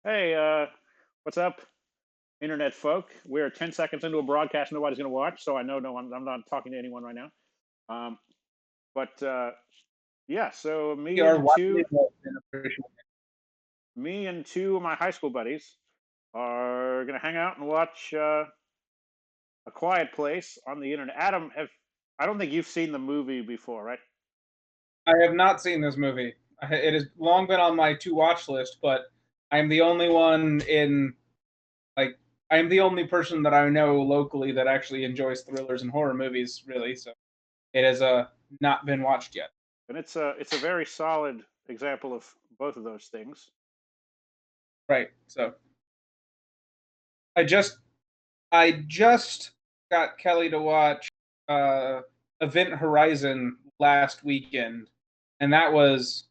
Hey, what's up, internet folk? We're 10 seconds into a broadcast nobody's going to watch, so I know no one, I'm not talking to anyone right now. Um, but yeah, so We are widely involved in operational. me and two of my high school buddies are going to hang out and watch A Quiet Place on the internet. Adam, I don't think you've seen the movie before, right? I have not seen this movie. It has long been on my to watch list, but I'm the only one in like I'm the only person that I know locally that actually enjoys thrillers and horror movies, really. So it has not been watched yet. And it's a very solid example of both of those things. Right. So I just I just got Kelly to watch uh, Event Horizon last weekend, and that was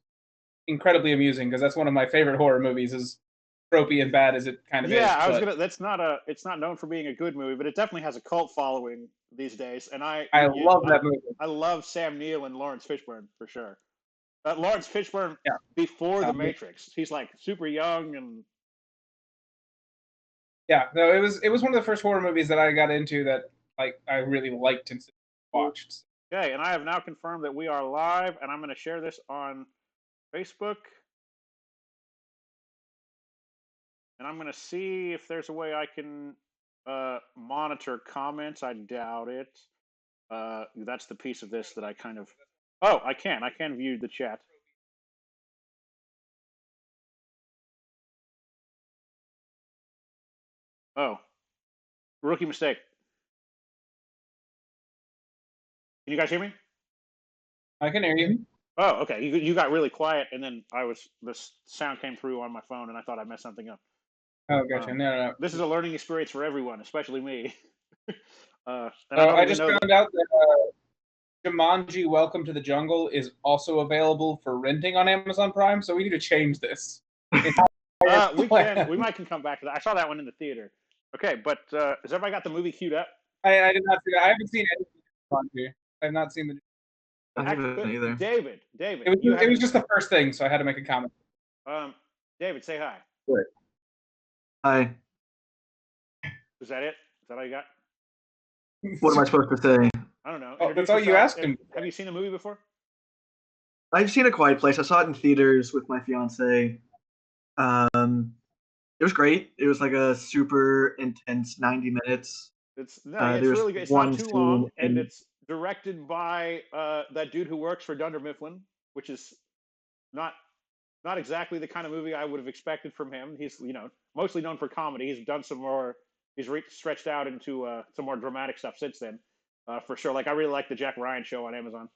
incredibly amusing because that's one of my favorite horror movies. As tropey and bad as it kind of Yeah, is, I was but gonna. It's not known for being a good movie, but it definitely has a cult following these days. And I love that movie. I love Sam Neill and Lawrence Fishburne for sure. Lawrence Fishburne Yeah. before The Um, Matrix. He's like super young and yeah, no, it was one of the first horror movies that I got into that like I really liked and watched. okay. And I have now confirmed that we are live, and I'm going to share this on Facebook, and I'm going to see if there's a way I can monitor comments. I doubt it. That's the piece of this that I kind of. Oh, I can. I can view the chat. Oh, rookie mistake. Can you guys hear me? I can hear you. Oh, okay. You got really quiet, and then the sound came through on my phone, and I thought I messed something up. Oh, gotcha. Um, No, this is no. a learning experience for everyone, especially me. And I So don't I even just know that. found out that Jumanji: Welcome to the Jungle is also available for renting on Amazon Prime. So we need to change this entire We plan. might can come back to that. I saw that one in the theater. Okay, but has everybody got the movie queued up? I did not see that. I haven't seen anything on Jumanji. I've not seen the. I haven't either. David, It was you it was haven't. just the first thing, so I had to make a comment. Um, David, say hi. Right. Hi. Is that it? Is that all you got? What am I supposed to say? I don't know. Oh, that's Introduce all you yourself. asked him. Have you seen the movie before? I've seen A Quiet Place. I saw it in theaters with my fiance. It was great. It was like a super intense 90 minutes. It's no, yeah, There it's was really good. It's not one too scene long, and in. it's directed by that dude who works for Dunder Mifflin, which is not not exactly the kind of movie I would have expected from him. He's mostly known for comedy. He's done some more. Stretched out into some more dramatic stuff since then, for sure. Like I really like the Jack Ryan show on Amazon.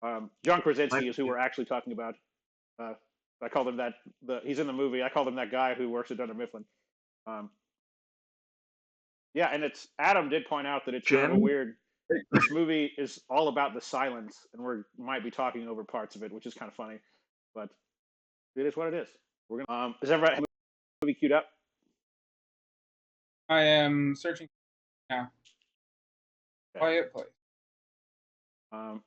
John My, Krasinski is who we're actually talking about. Uh, I called him that. He's in the movie. I called him that guy who works at Dunder Mifflin. Um, yeah, and it's Adam did point out that it's kind of a Jen? weird. This movie is all about the silence, and we might be talking over parts of it, which is kind of funny, but it is what it is. We're gonna. Is everybody have the movie queued up? I am searching now. Okay. Quiet Place. Um, All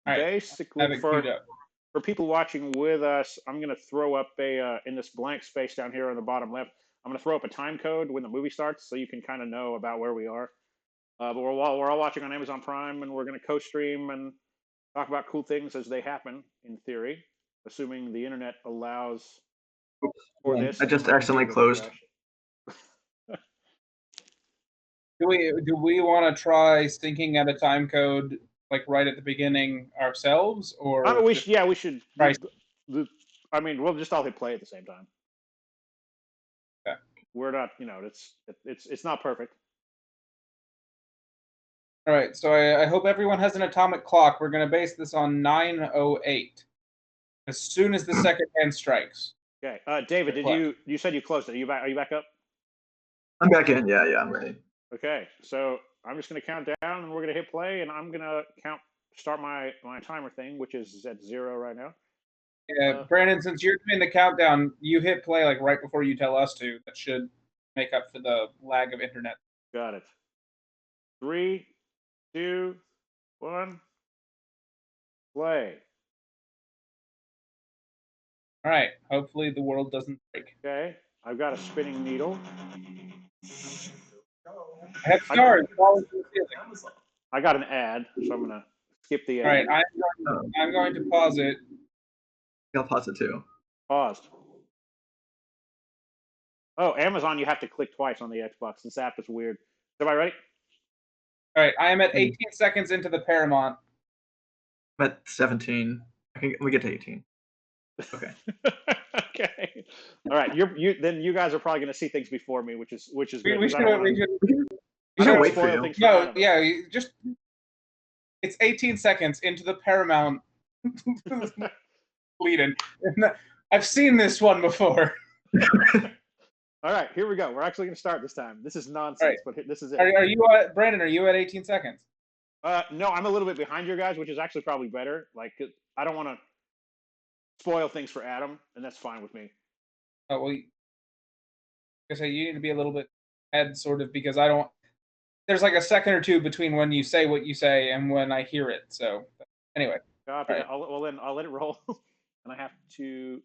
right, Basically, have it queued up. for people watching with us, I'm gonna throw up a in this blank space down here on the bottom left. I'm gonna throw up a time code when the movie starts, so you can kind of know about where we are. But we're all watching on Amazon Prime, and we're gonna co-stream and talk about cool things as they happen. In theory, assuming the internet allows Oops, for hold on. this, I and the just movie accidentally theater doesn't closed. crash. Do we want to try syncing at a time code like right at the beginning ourselves, I mean, or just we should. try? I mean, we'll just all hit play at the same time. Okay. We're not, it's not perfect. All right, so I hope everyone has an atomic clock. We're going to base this on 9:08. As soon as the second hand strikes, Okay, David, hit play. you said you closed it? Are you back up? I'm back in. Yeah, yeah, I'm ready. Okay, so I'm just gonna count down, and we're gonna hit play, and I'm gonna start my timer thing, which is at 0 right now. Brandon, since you're doing the countdown, you hit play like right before you tell us to. That should make up for the lag of internet. Got it. 3, 2, 1, play. All right. Hopefully the world doesn't break. Okay, I've got a spinning needle. I have stars falling from the ceiling. I got an ad, so I'm gonna skip the All ad. right, I'm going to pause it. I'll pause it too. Paused. Oh, Amazon, you have to click twice on the Xbox. This app is weird. Am I ready? All right, I am at 18 seconds into the Paramount. I'm at 17. We get to 18. Okay. Okay. All right. Then you guys are probably going to see things before me, which is good. We 'cause I should don't wanna- We can I don't wanna wait for spoil you. things for No, Adam. yeah, just it's 18 seconds into the Paramount lead-in. I've seen this one before. All right, here we go. We're actually going to start this time. This is nonsense, but this is it. Are you Brandon? Are you at 18 seconds? No, I'm a little bit behind you guys, which is actually probably better. Like, I don't want to spoil things for Adam, and that's fine with me. Oh well, I say you need to be a little bit ahead, sort of, because I don't. There's like a second or two between when you say what you say and when I hear it. So anyway, Copy. Right. Then I'll let it roll, and I have to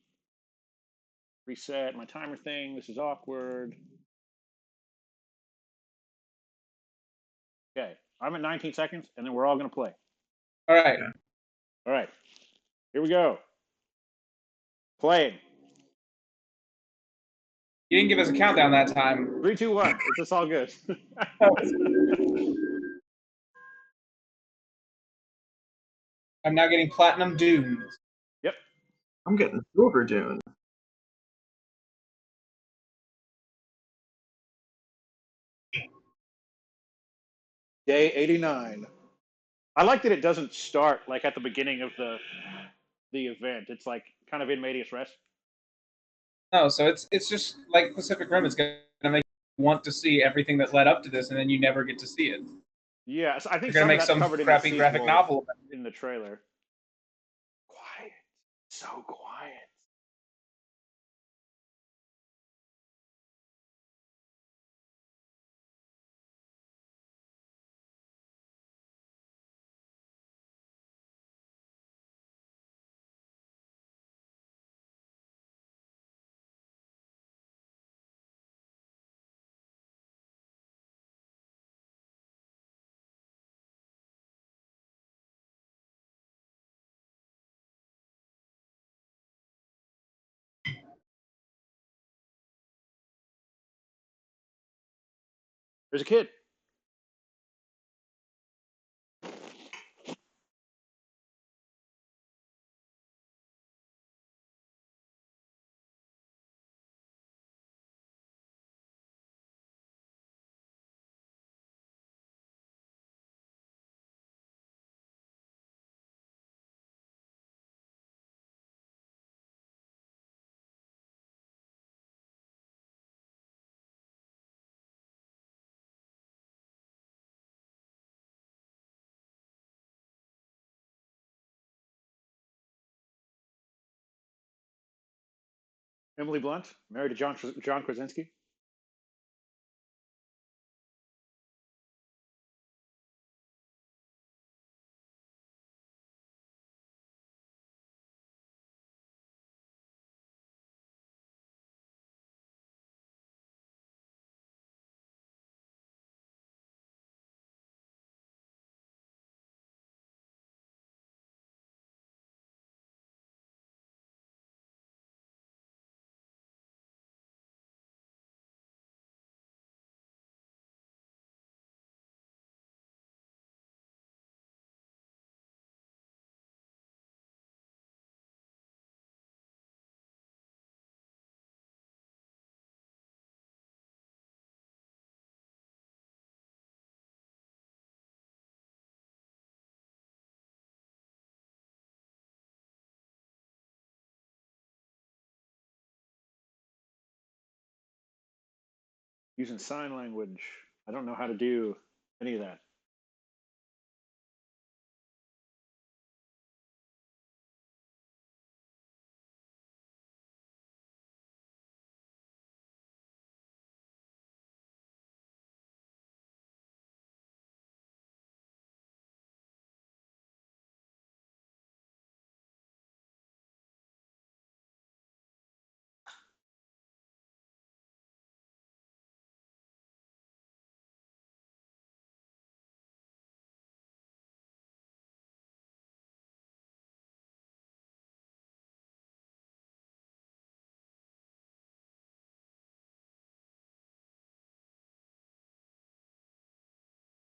reset my timer thing. This is awkward. Okay, I'm at 19 seconds, and then we're all going to play. all right. Yeah. All right, here we go. Playing. You didn't give us a countdown that time. 3, 2, 1. It's just all good. I'm now getting platinum dunes. Yep. I'm getting silver dune. Day 89. I like that it doesn't start like at the beginning of the event. It's like kind of in medias res. No, so it's just like Pacific Rim is going to make you want to see everything that led up to this, and then you never get to see it. Yeah, so I think They're some going of to that's make some covered crappy in the graphic seasonal novel. in the trailer. Quiet. So quiet. There's a kid. Emily Blunt, married to John Krasinski. Using sign language. I don't know how to do any of that.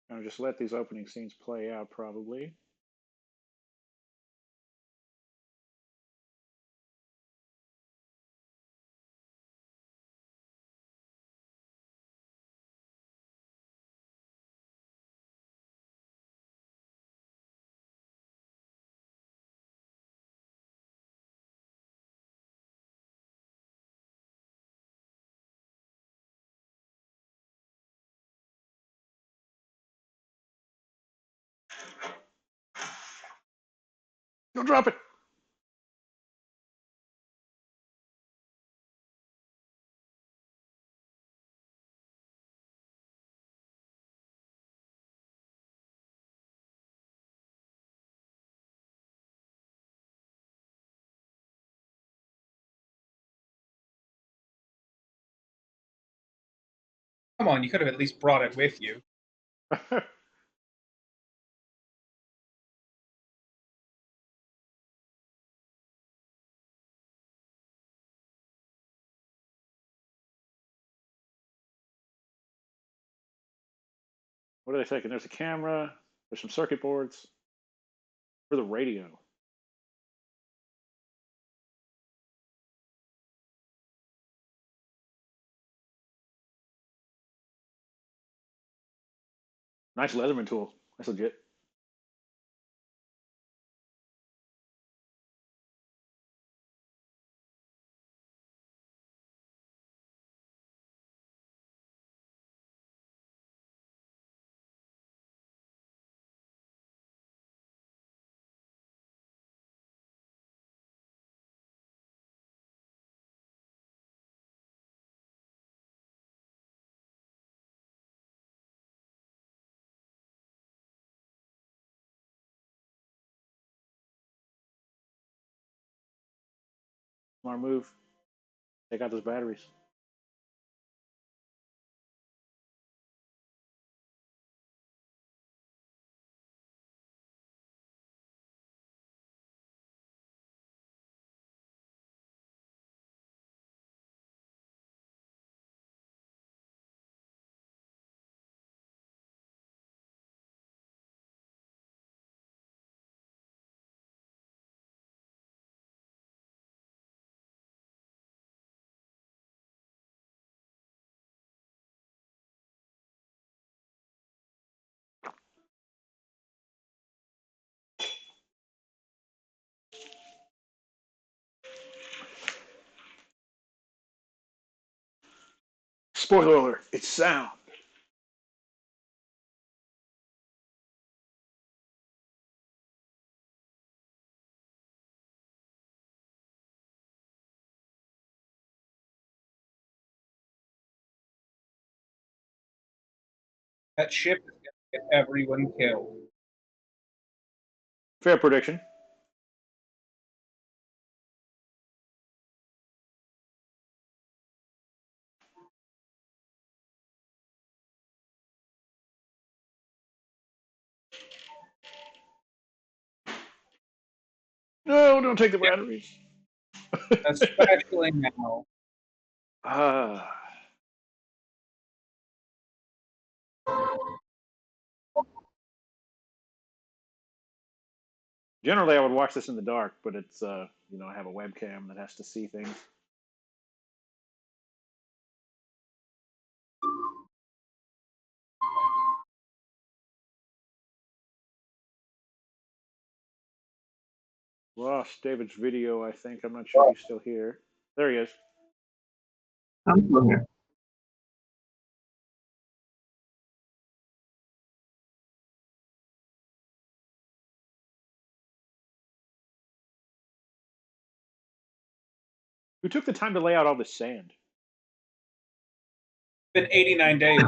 I'll just let these opening scenes play out, probably. Don't drop it. Come on, you could have at least brought it with you. What are they taking? There's a camera. There's some circuit boards for the radio. Nice Leatherman tool. That's legit. Smart move. Take out those batteries. Spoiler alert, it's sound. That ship is going to get everyone killed. Fair prediction. No, don't take the Yep. batteries. Especially now. Ah. Generally, I would watch this in the dark, but it's I have a webcam that has to see things. Lost David's video, I think. I'm not sure he's still here. There he is. I'm still here. Who took the time to lay out all this sand? It's been 89 days.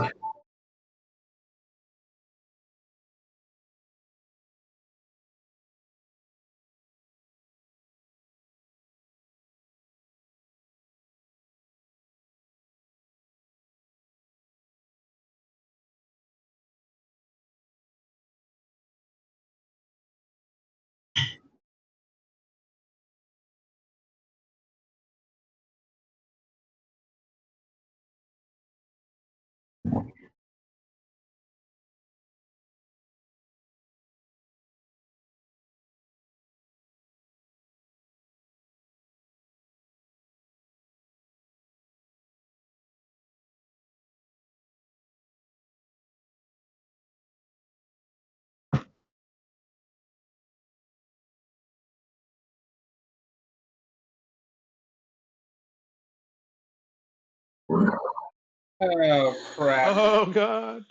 Oh crap! Oh God.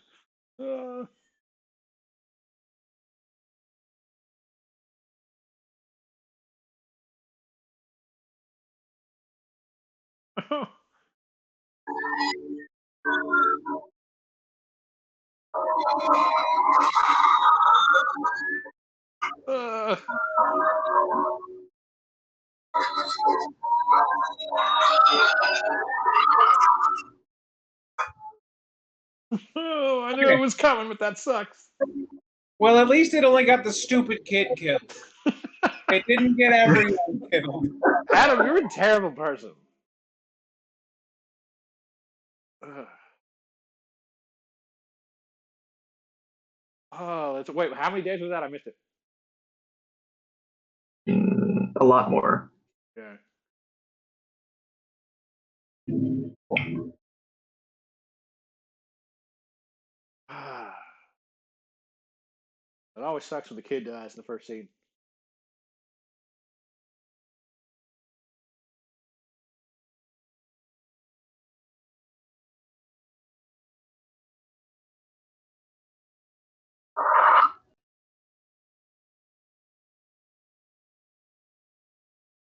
Uh, uh, oh, I knew Okay. it was coming, but that sucks. Well, at least it only got the stupid kid killed. It didn't get everyone killed. Adam, you're a terrible person. Ugh. Oh, that's wait. How many days was that? I missed it. A lot more. Yeah. It always sucks when the kid dies in the first scene.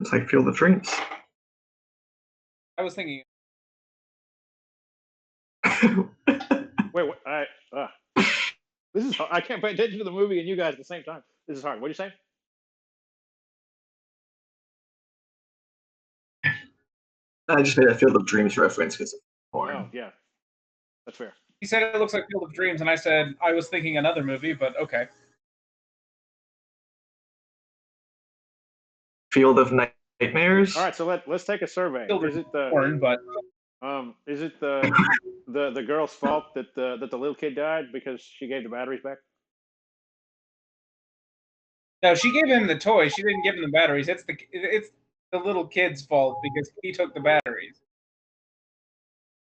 It's like Field of Dreams. I was thinking. Wait, what? This is hard. I can't pay attention to the movie and you guys at the same time. This is hard. What do you say? I just made a Field of Dreams reference because it's porn. Oh, yeah, that's fair. He said it looks like Field of Dreams, and I said I was thinking another movie, but okay. Field of Nightmares. All right, so let's take a survey. Field Is of it the porn, but is it the girl's fault that the little kid died because she gave the batteries back? no, she gave him the toy. She didn't give him the batteries. It's the little kid's fault because he took the batteries.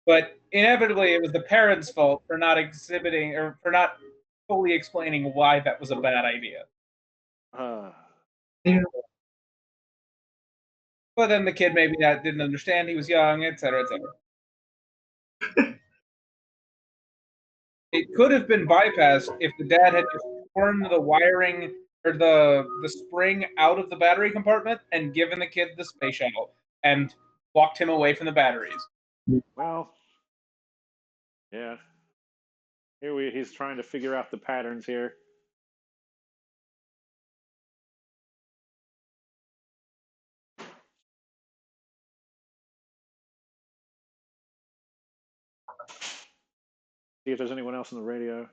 But inevitably, it was the parents' fault for not exhibiting or for not fully explaining why that was a bad idea. Yeah. But then the kid maybe didn't understand. He was young, etc., etc. It could have been bypassed if the dad had just torn the wiring or the spring out of the battery compartment and given the kid the space shuttle and walked him away from the batteries. Well, yeah. He's trying to figure out the patterns here. See if there's anyone else on the radio.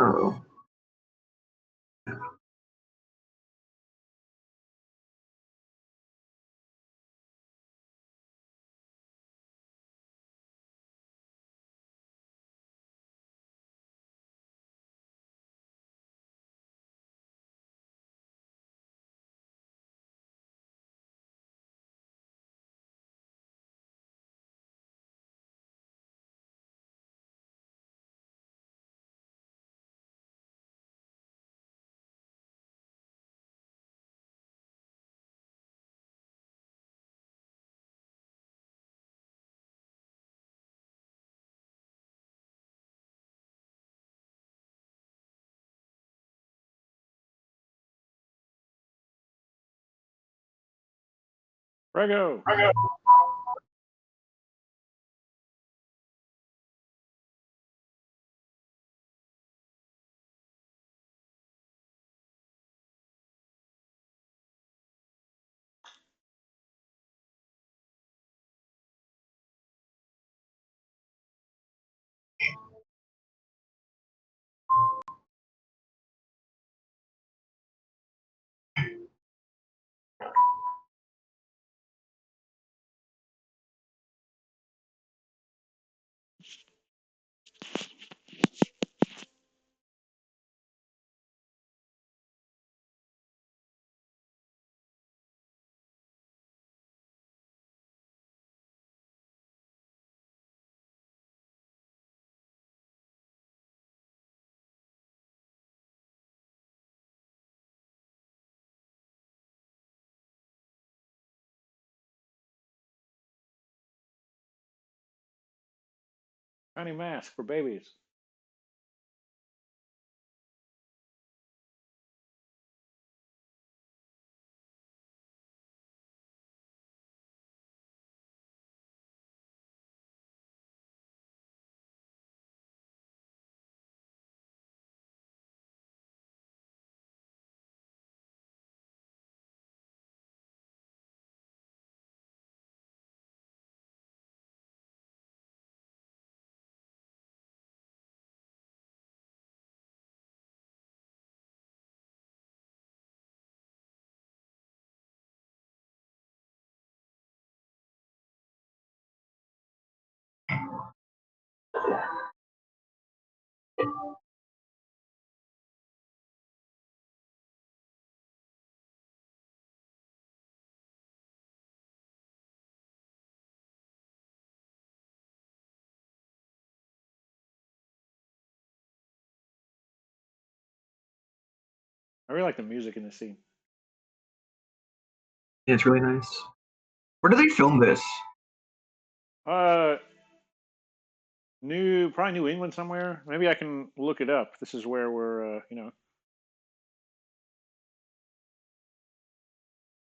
Oh. Rego. Tiny mask for babies. I really like the music in this scene. Yeah, it's really nice. Where do they film this? Uh, probably New England somewhere. Maybe I can look it up. This is where we're,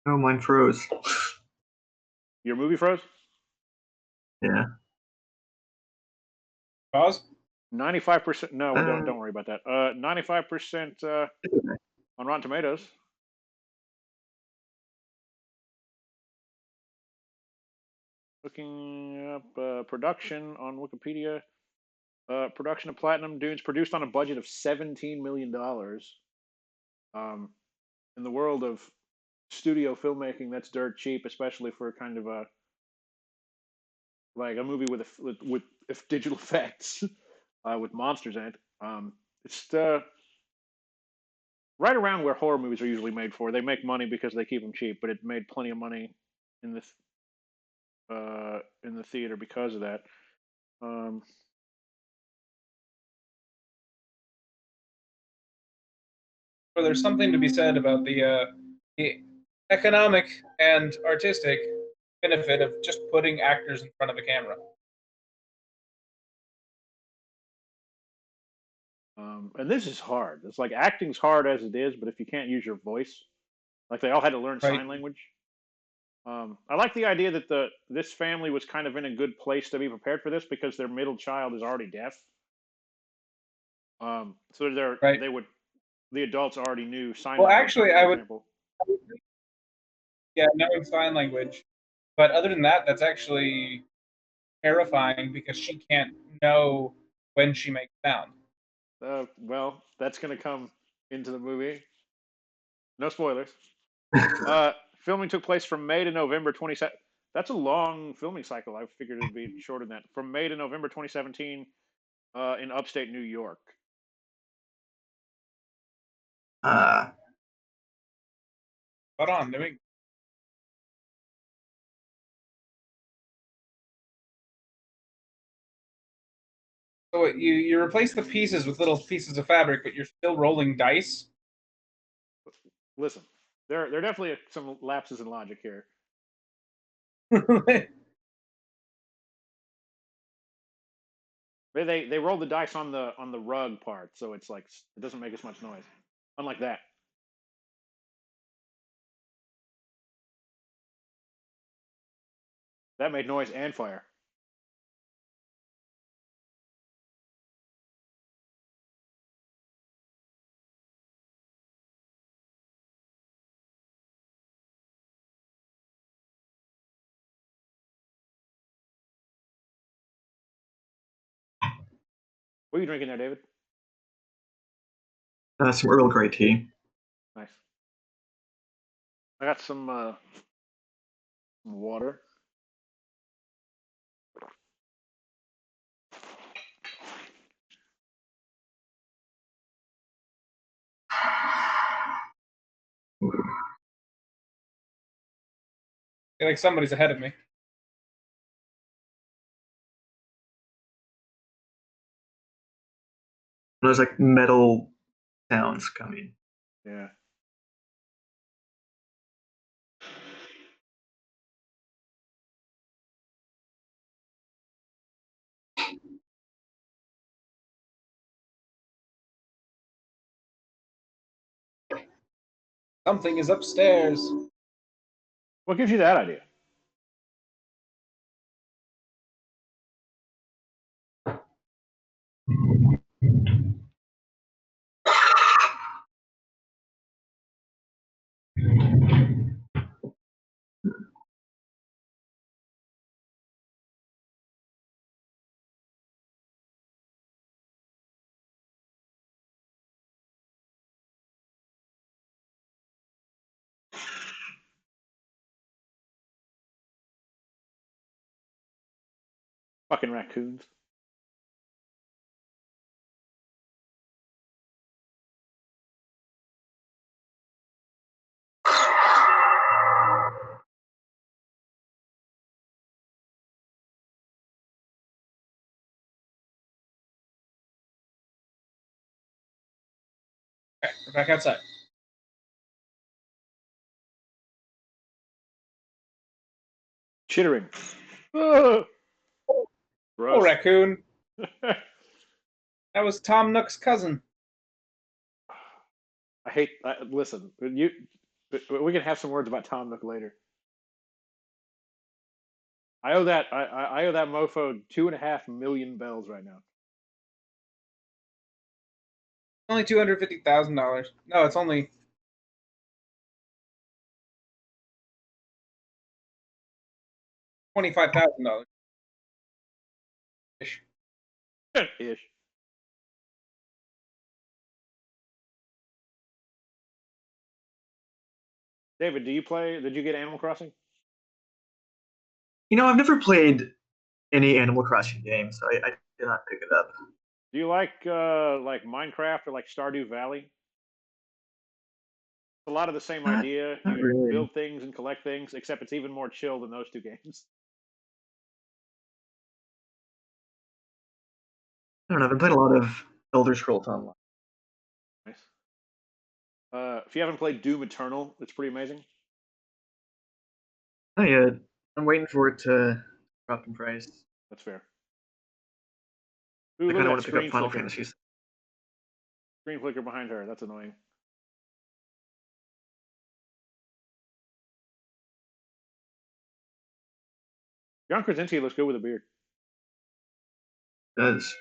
Oh, mine froze. your movie froze. Yeah. Pause. 95%. No, we don't. Uh, Don't worry about that. 95% on Rotten Tomatoes. Looking up production on Wikipedia. Production of Platinum Dunes produced on a budget of $17 million. In the world of studio filmmaking, that's dirt cheap, especially for kind of a like a movie with digital effects, with monsters in it. It's right around where horror movies are usually made for. They make money because they keep them cheap, but it made plenty of money in the theater because of that. Um, So there's something to be said about the economic and artistic benefit of just putting actors in front of a camera. and this is hard. It's like acting's hard as it is, but if you can't use your voice, like they all had to learn Right. sign language. I like the idea that this family was kind of in a good place to be prepared for this because their middle child is already deaf. So Right. the adults already knew sign Well, language, actually, for example. Yeah, knowing sign language. But other than that, that's actually terrifying because she can't know when she makes sound. Well, that's going to come into the movie. No spoilers. Filming took place from May to November 27. That's a long filming cycle. I figured it'd be shorter than that. From May to November 2017, in upstate New York. uh, Hold on, let me. So you replace the pieces with little pieces of fabric, but you're still rolling dice. Listen, there are definitely some lapses in logic here. They roll the dice on the rug part, so it's like it doesn't make as much noise. Unlike that. That made noise and fire. What are you drinking there, David? some Earl Grey tea. Nice. I got some water. Like somebody's ahead of me. There's like metal sounds coming. Yeah. Something is upstairs. What gives you that idea? Fucking raccoons. Okay, we're back outside. Chittering. Oh, Oh, gross. raccoon. That was Tom Nook's cousin. I hate. Listen, we can have some words about Tom Nook later. I owe that. I owe that mofo 2.5 million bells right now. Only $250,000. No, it's only $25,000. Ish. Ish. David, do you play? Did you get Animal Crossing? You know, I've never played any Animal Crossing games, so I did not pick it up. Do you like Minecraft or like Stardew Valley? It's a lot of the same Not, idea. not You really. build things and collect things, except it's even more chill than those two games. I don't know. I've been playing a lot of Elder Scrolls Online. Nice. If you haven't played Doom Eternal, it's pretty amazing. Oh yeah, I'm waiting for it to drop in price. That's fair. Ooh, I look kind at of that want to pick up screen Final flicker. Fantasy. Screen flicker behind her. That's annoying. John Krasinski looks good with a beard. Does.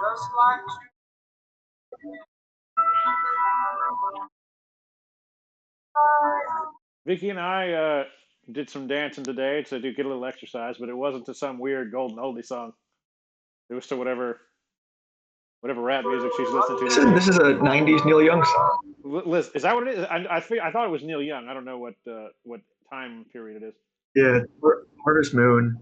Just like Vicky and I did some dancing today to get a little exercise, but it wasn't to some weird golden oldie song. It was to whatever rap music she's listening to this these is days. this is a '90s Neil Young song. Liz, is that what it is? I thought it was Neil Young. I don't know what time period it is. Yeah, Harvest Moon.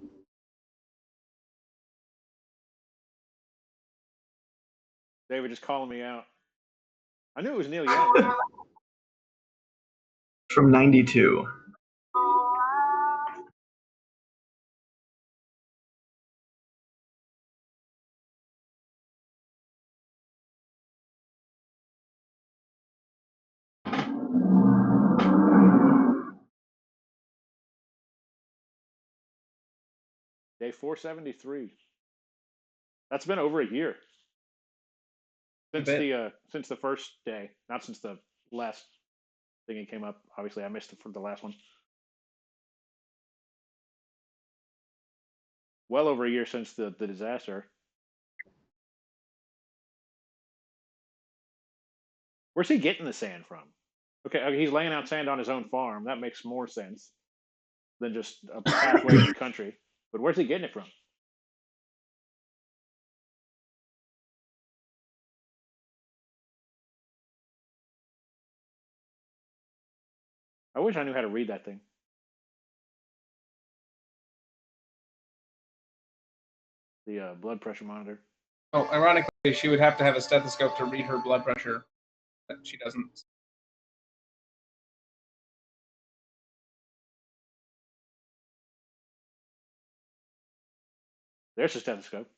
They were just calling me out. I knew it was Neil Young. From '92. Day 473. That's been over a year since the first day, not since the last thing it came up. Obviously, I missed it for the last one. Well over a year since the disaster. Where's he getting the sand from? Okay, he's laying out sand on his own farm. That makes more sense. than just a pathway in the country. But where's he getting it from? I wish I knew how to read that thing. The blood pressure monitor. Oh, ironically, she would have to have a stethoscope to read her blood pressure, but she doesn't. There's a stethoscope.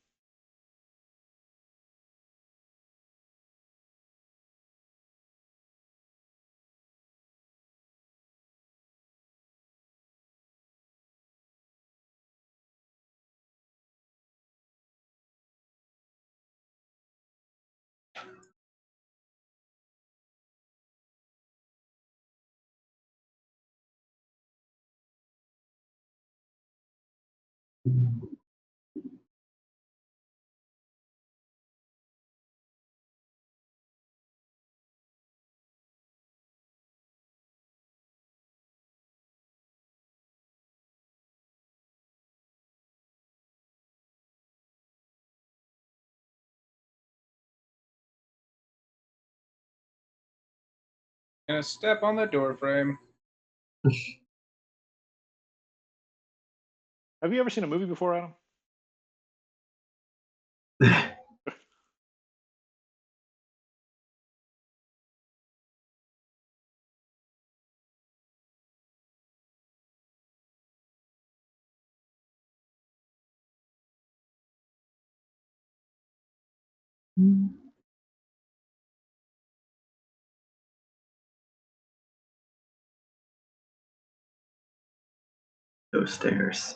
Gonna step on the door frame. Have you ever seen a movie before, Adam? Those stairs.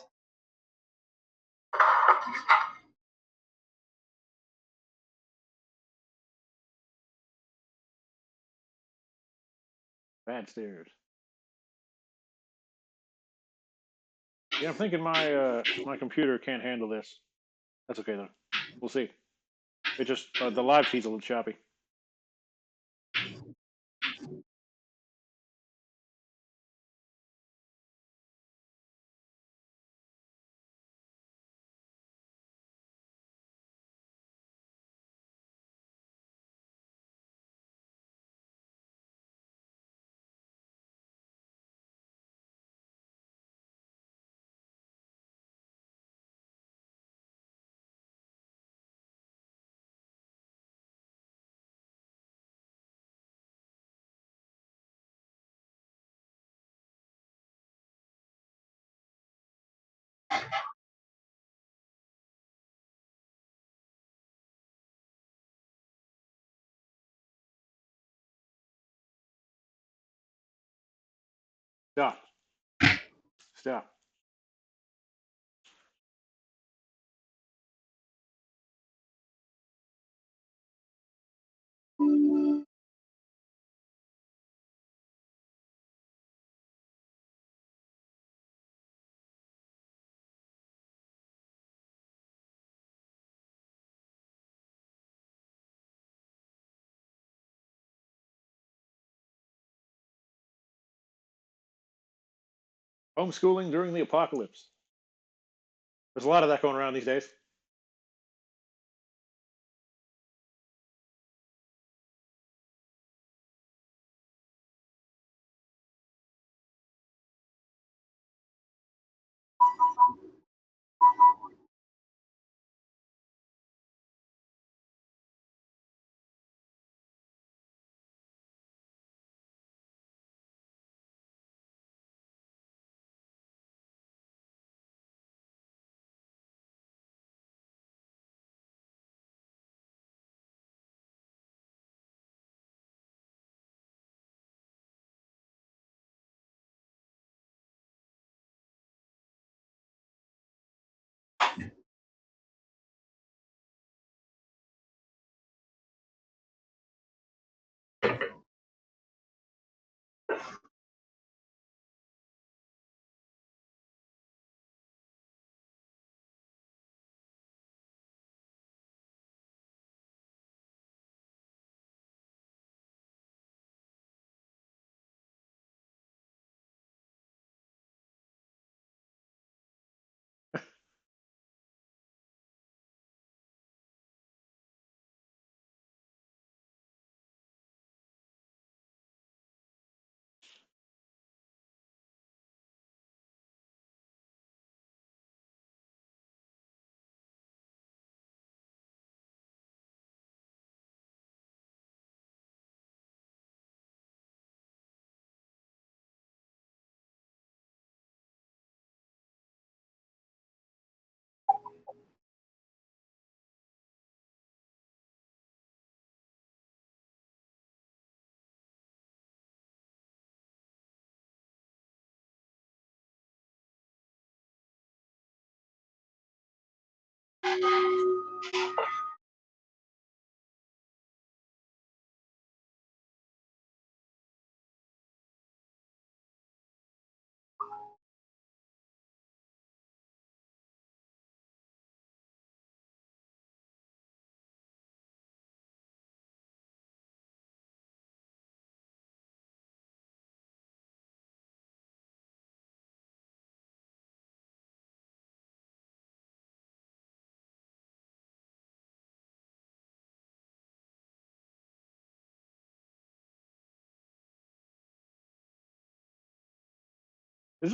Bad stairs. Yeah, I'm thinking my computer can't handle this. That's okay though. We'll see. It just the live feed's a little choppy. Stop. Stop. Homeschooling during the apocalypse. There's a lot of that going around these days. This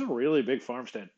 is a really big farmstead.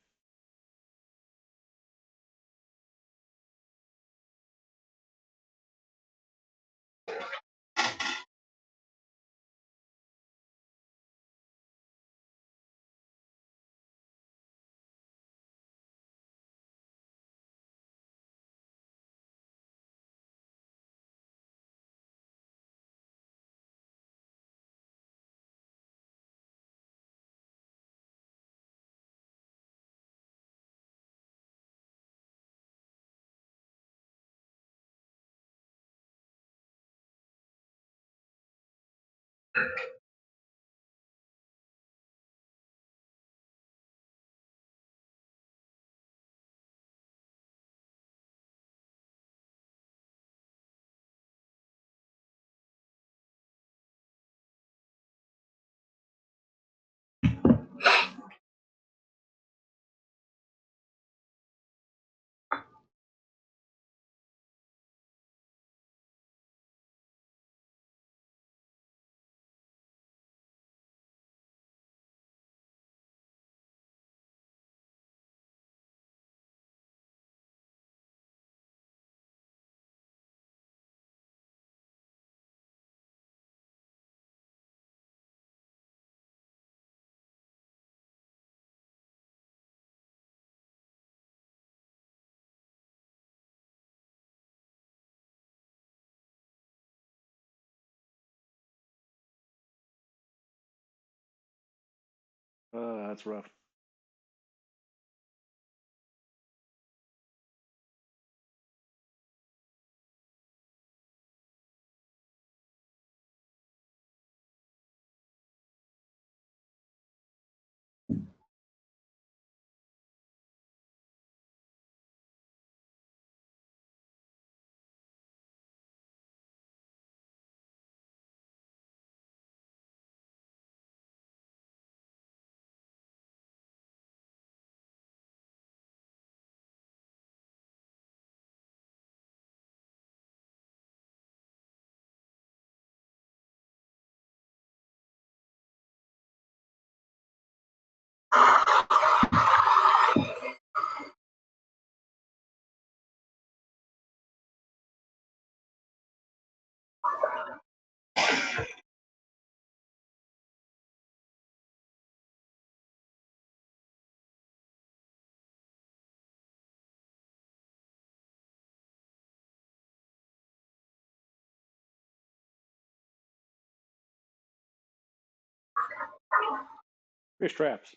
That's rough. Fish traps.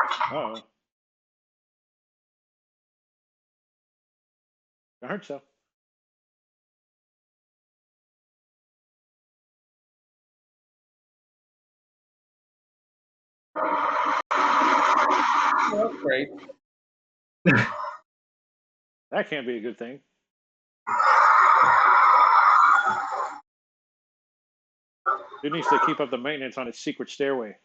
Uh-oh. I heard so. Oh, that's great. That can't be a good thing. It needs to keep up the maintenance on its secret stairway.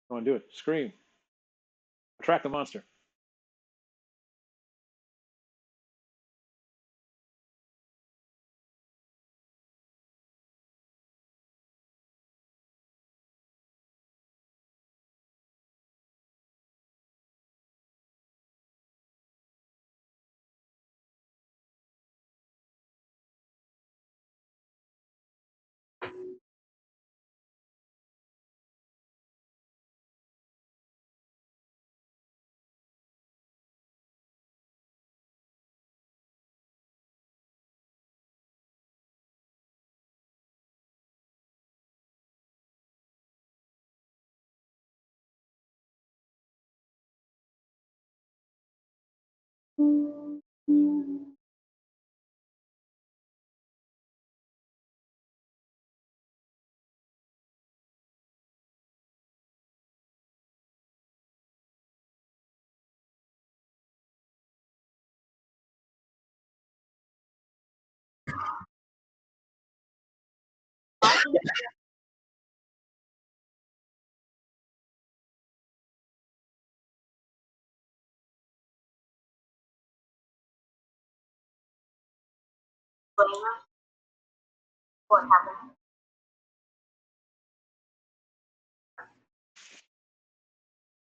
Go on, do it. Scream. Attract the monster.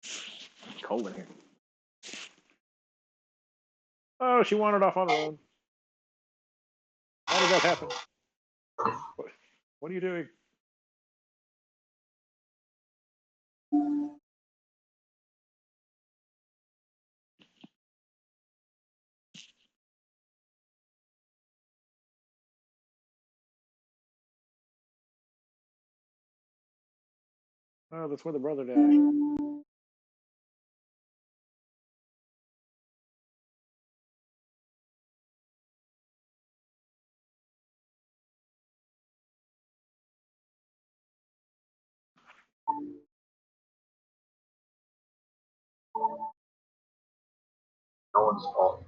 It's cold in here. Oh, she wandered off on her own. How did that happen? What are you doing? Oh, that's where the brother died. No one's fault.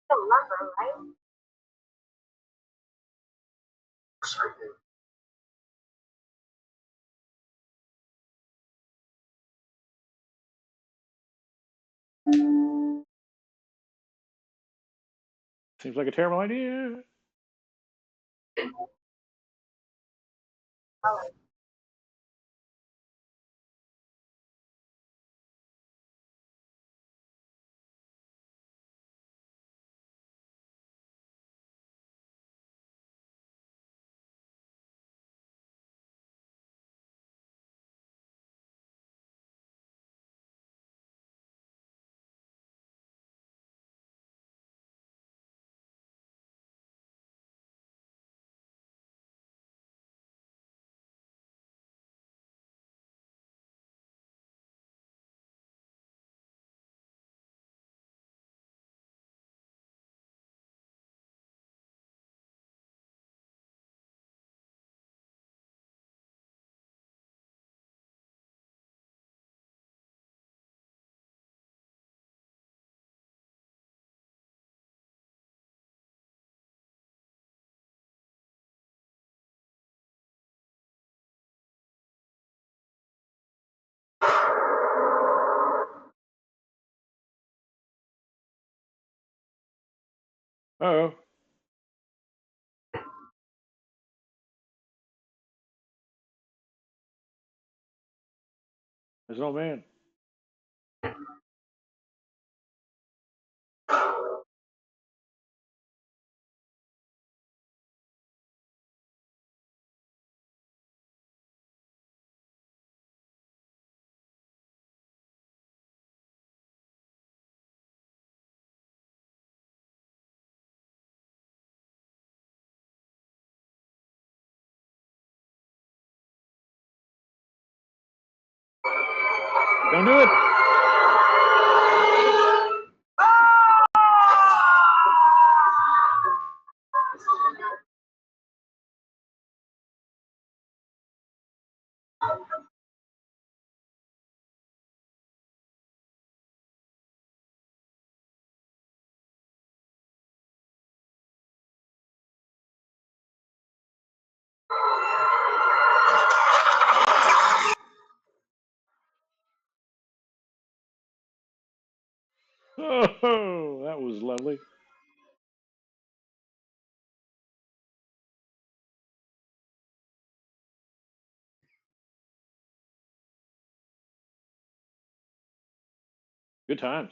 Remember, right? Sorry. Seems like a terrible idea. Oh. There's no man. Don't do it. Oh, that was lovely. Good times.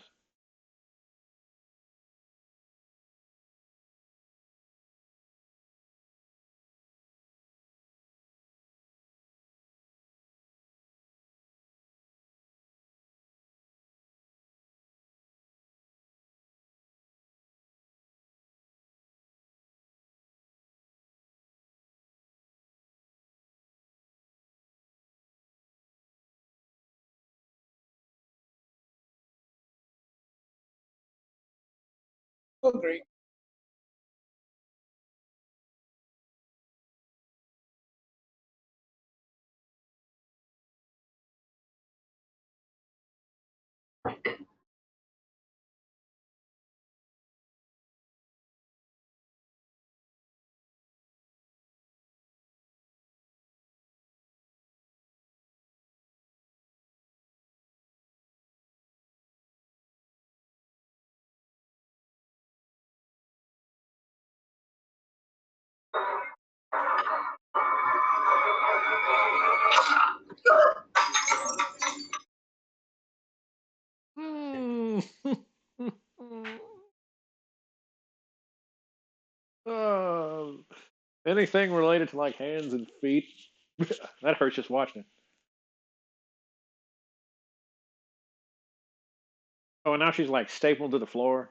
Oh, great. Mm. Oh, anything related to like hands and feet, that hurts just watching it. Oh, and now she's like stapled to the floor.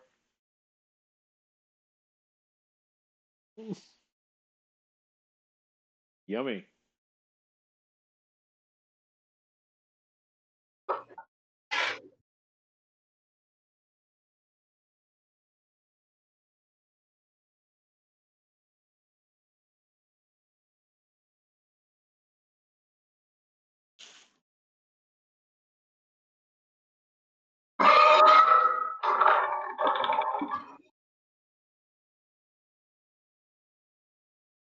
Yummy.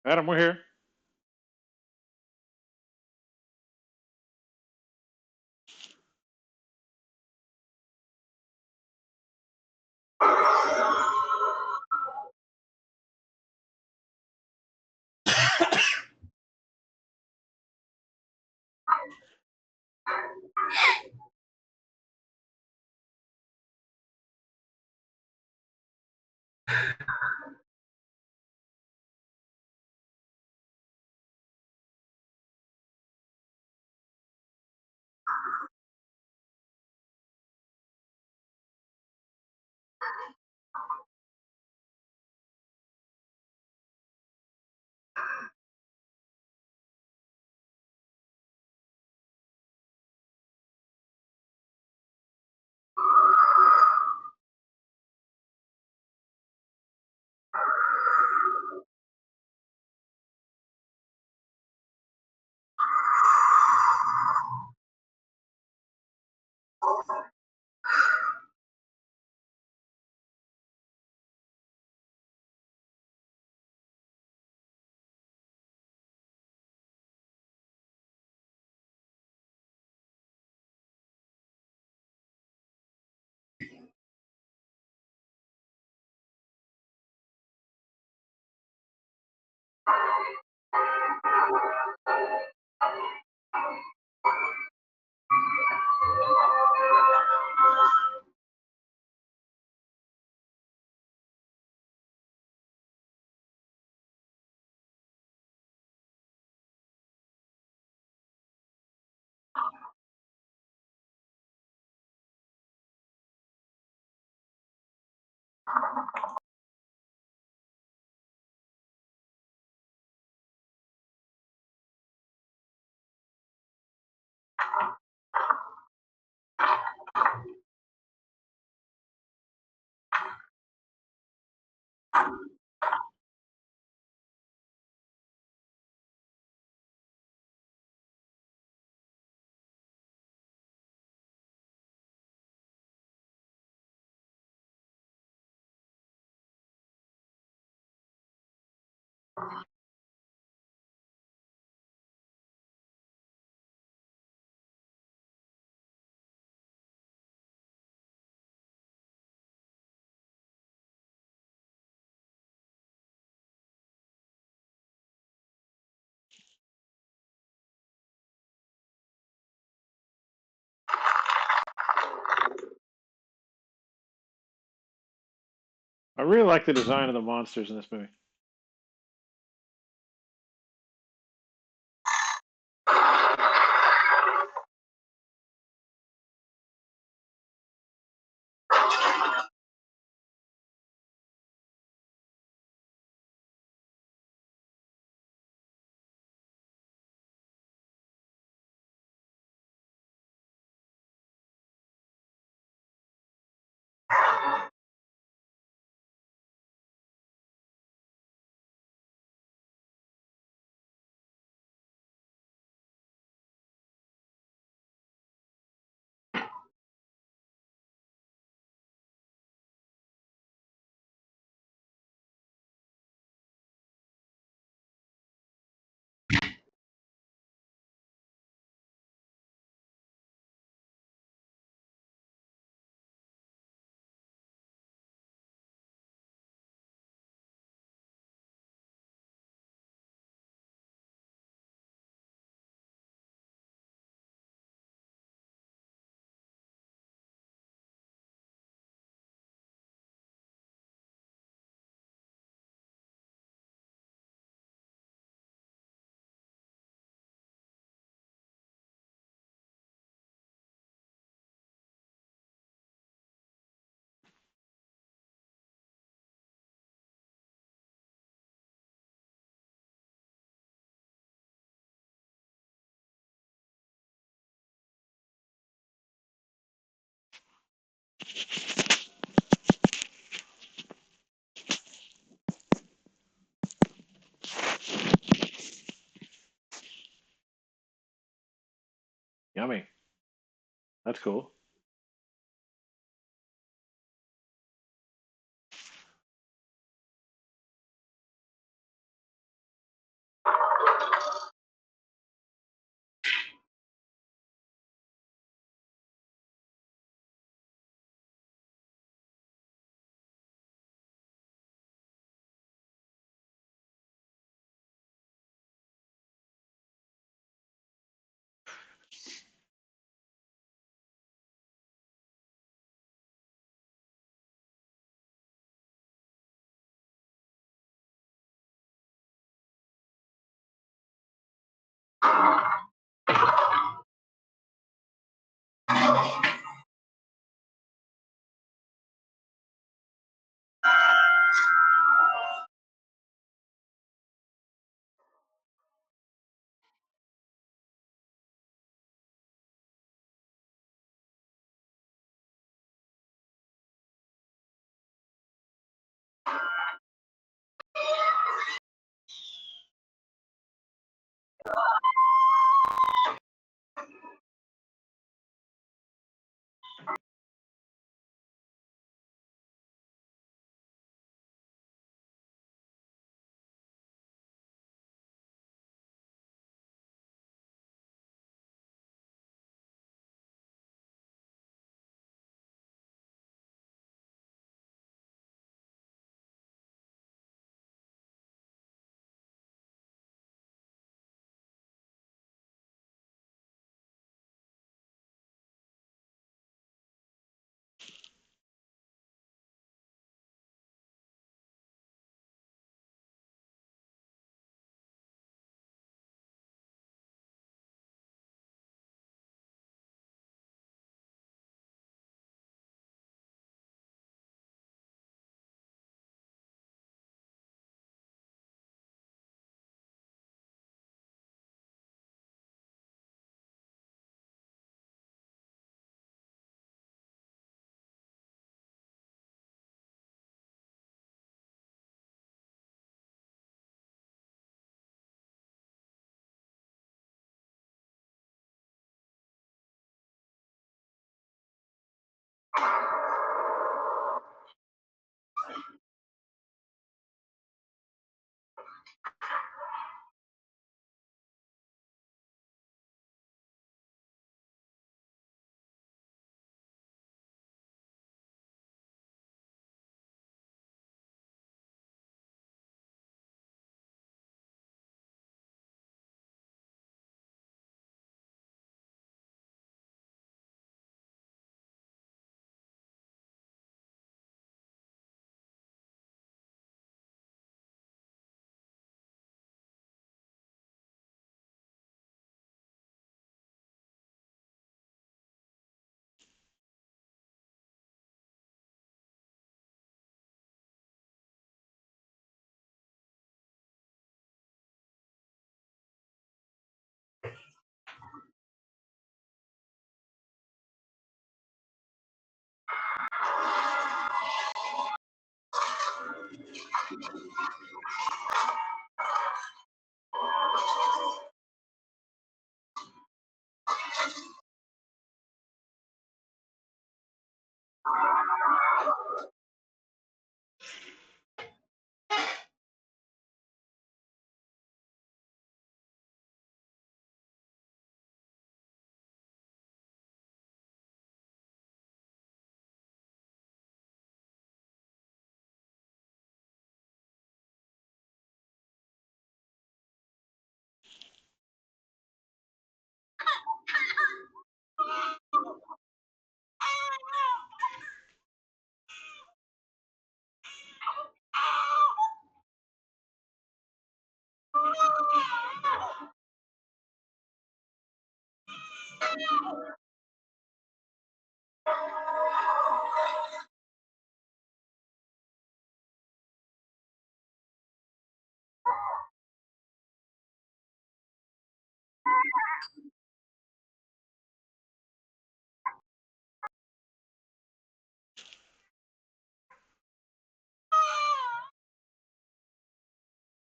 Adam, we're here. I really like the design of the monsters in this movie. Yummy. That's cool.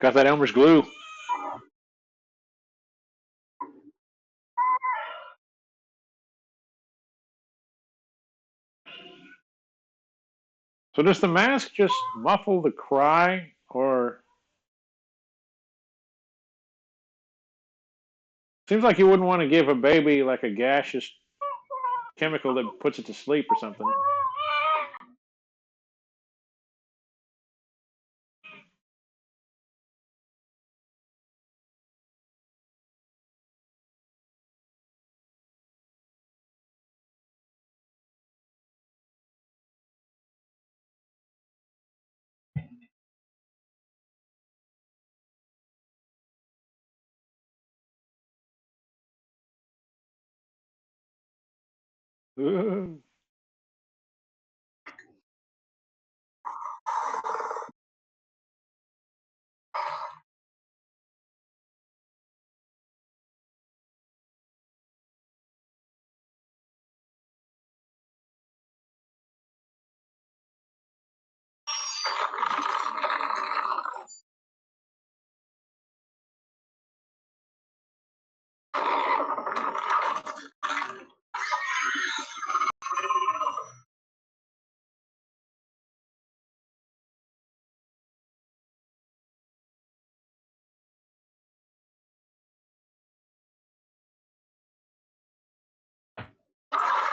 Got that Elmer's glue. So does the mask just muffle the cry, or seems like you wouldn't want to give a baby like a gaseous chemical that puts it to sleep or something?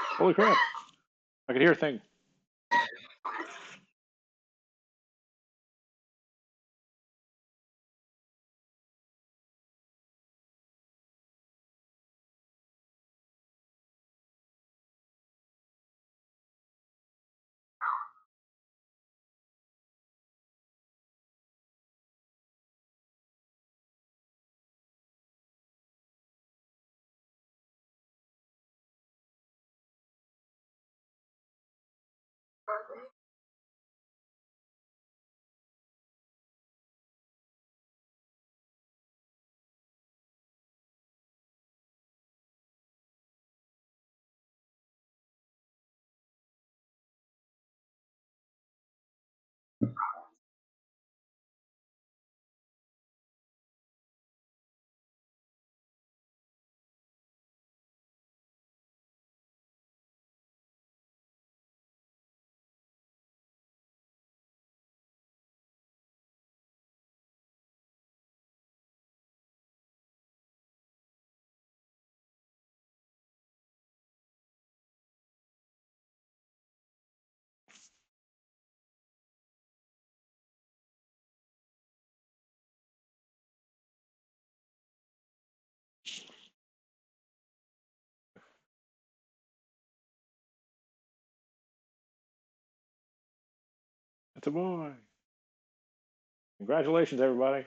Holy crap! I could hear a thing. It's a boy. Congratulations, everybody.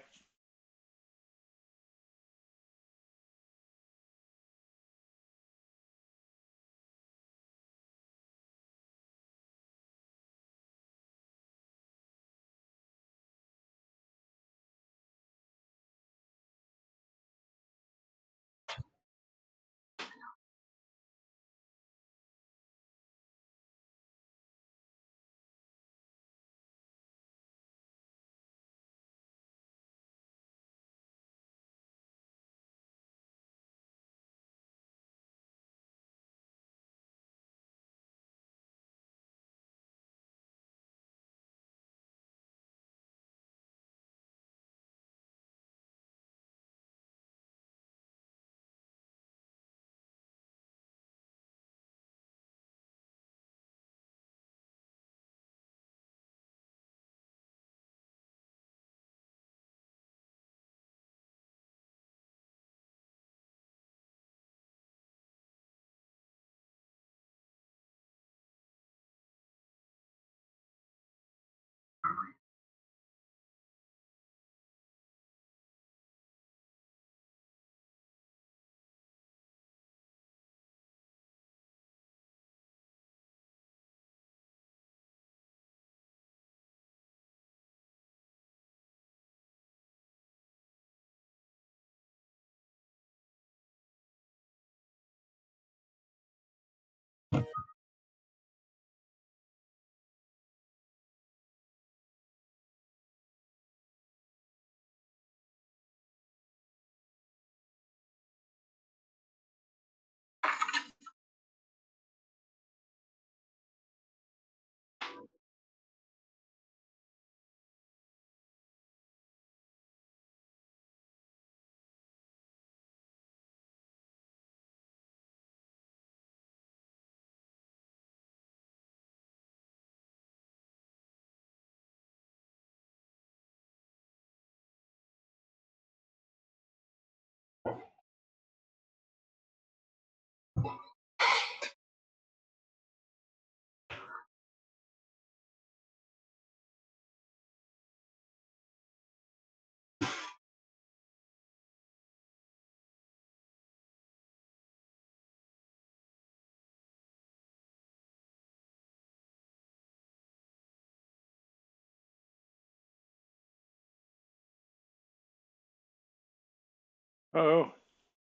Oh,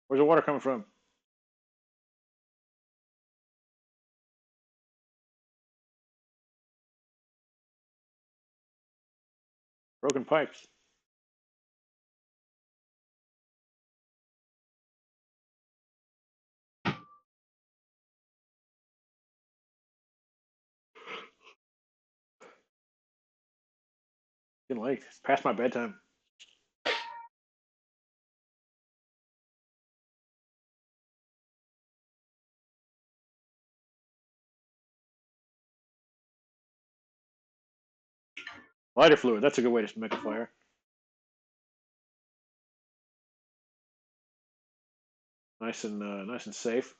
where's the water coming from? Broken pipes. Getting late. It's past my bedtime. Lighter fluid. That's a good way to make a fire. Nice and safe.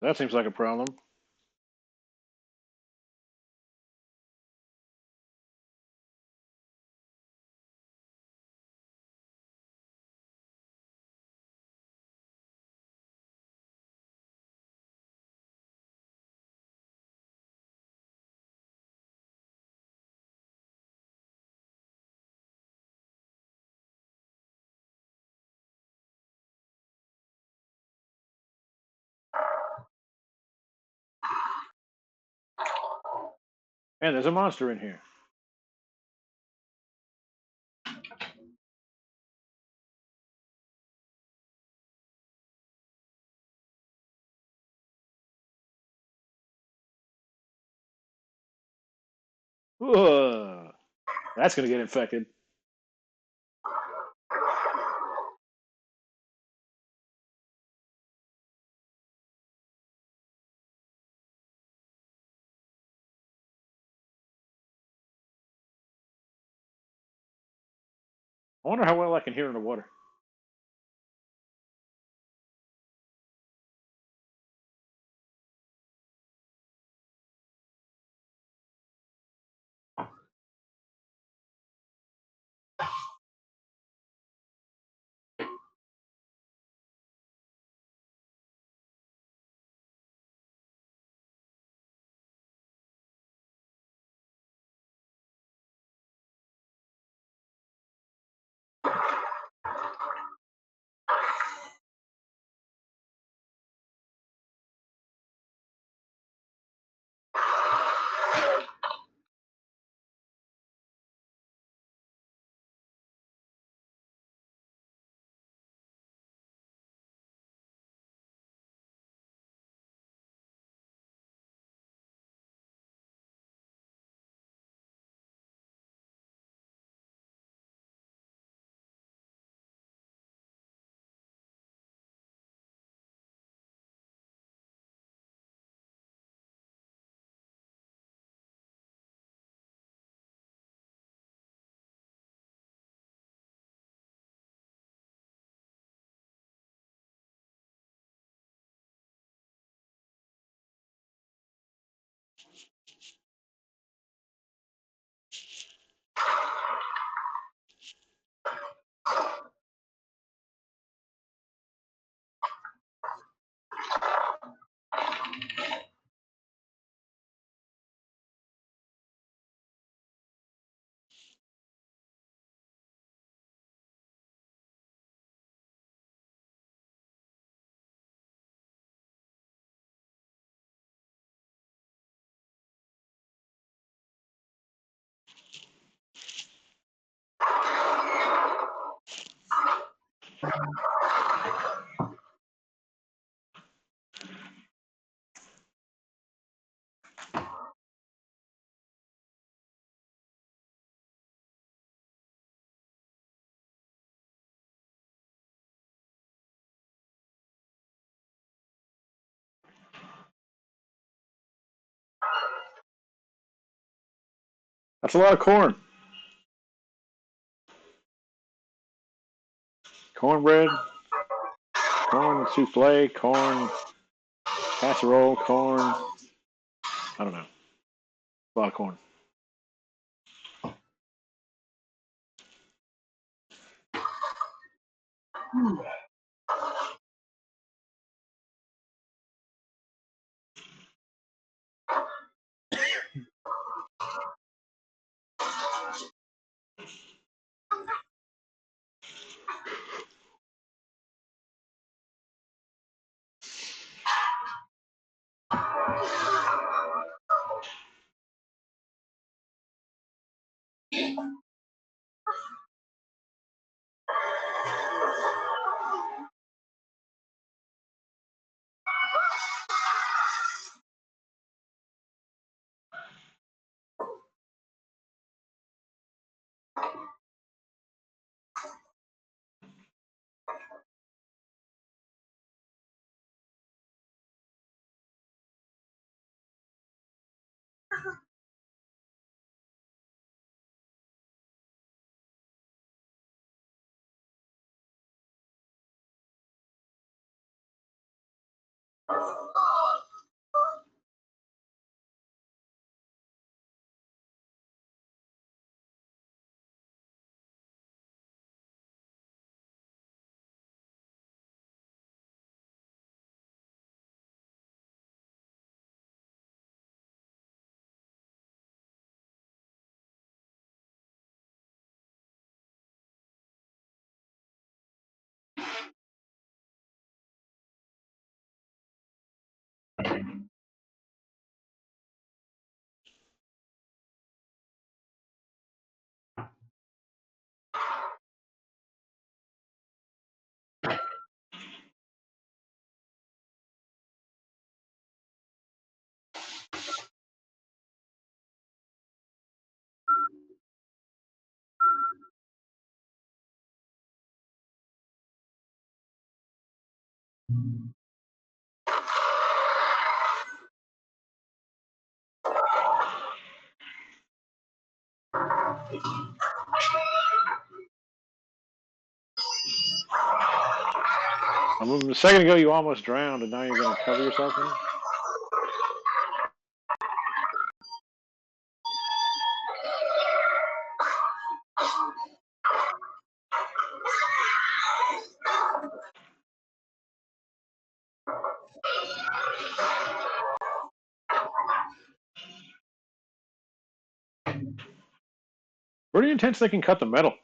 That seems like a problem. And there's a monster in here. Ugh. That's gonna get infected. I wonder how well I can hear in the water. That's a lot of corn. Cornbread, corn souffle, corn casserole, corn. I don't know. A lot of corn. A second ago, you almost drowned, and now you're going to cover yourself in? Pretty intense they can cut the metal.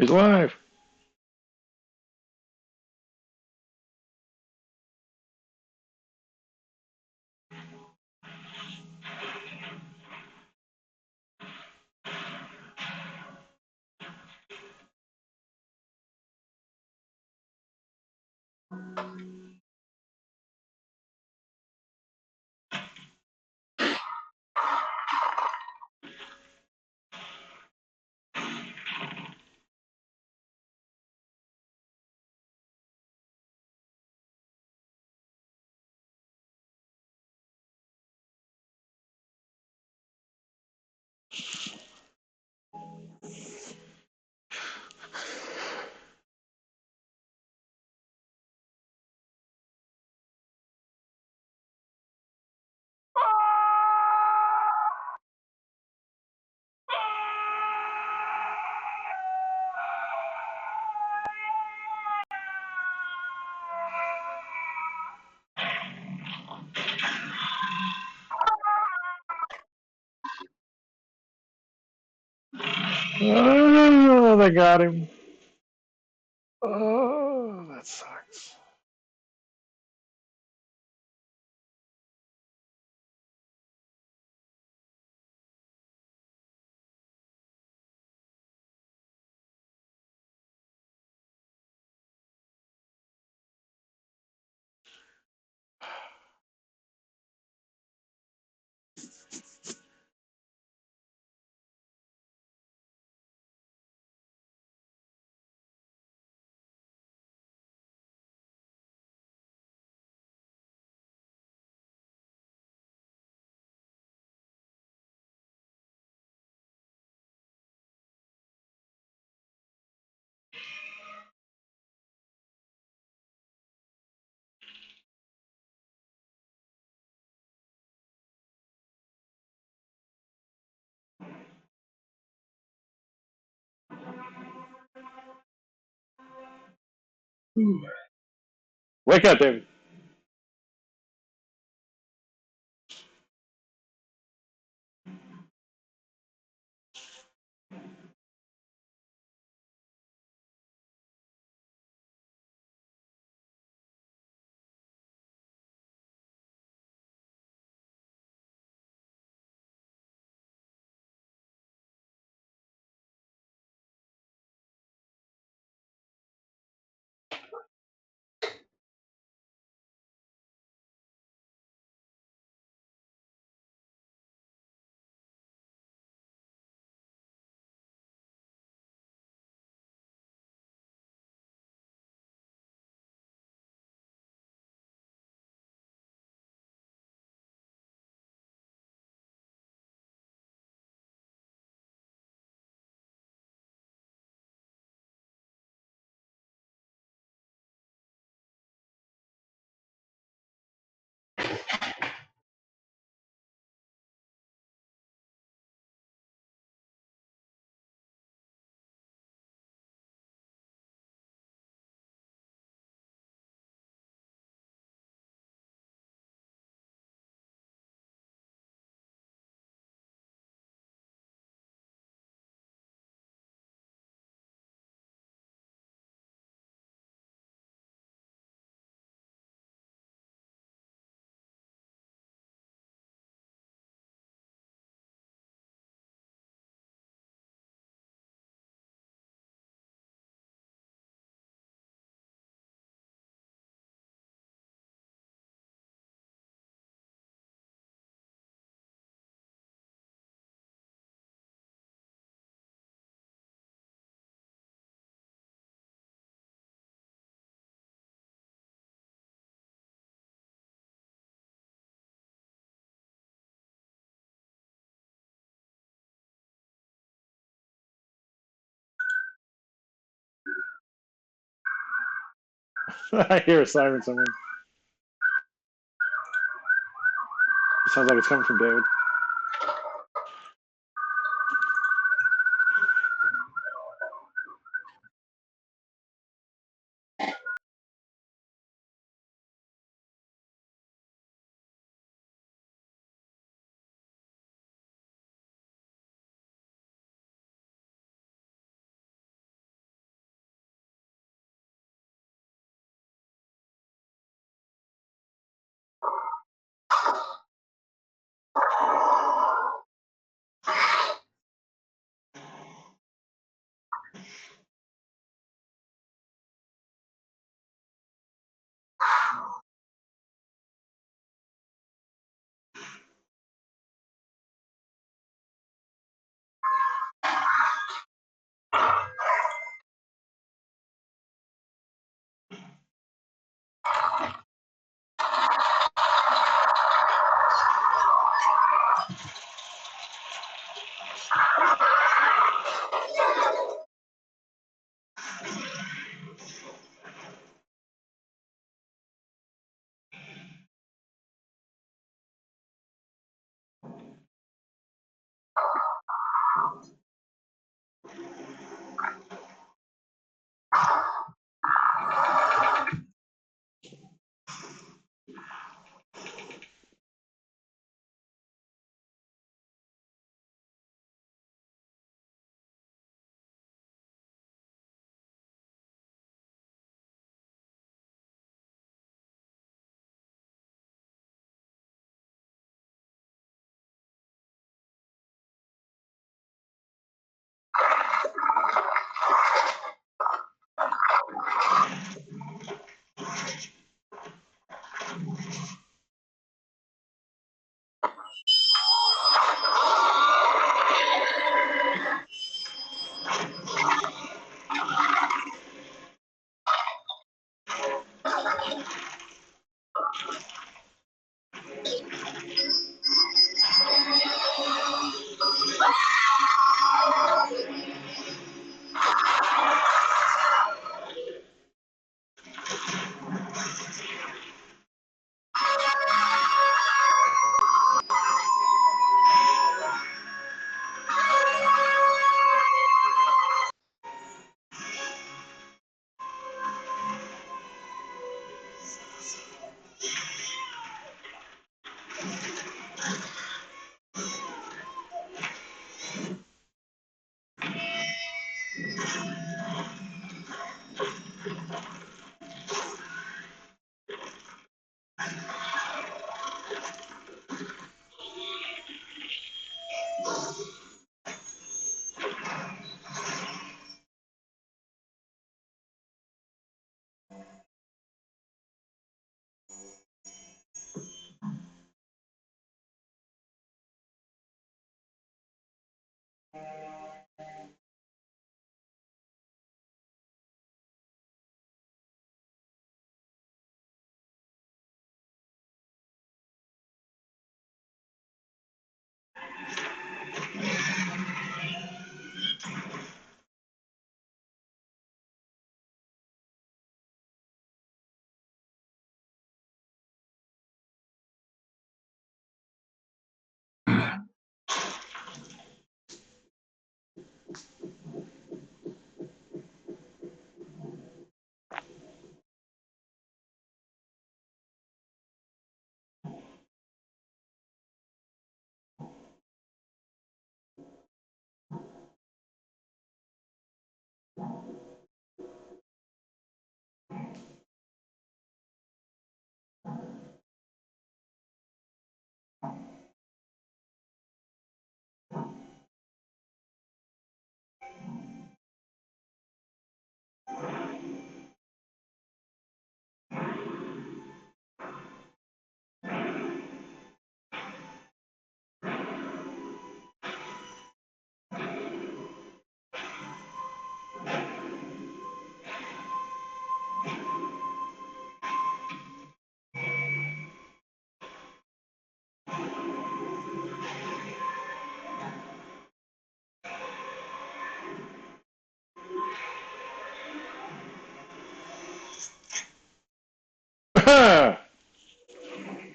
He's alive. Oh, they got him. Oh, that sucks. Wake up, David. I hear a siren somewhere. It sounds like it's coming from David.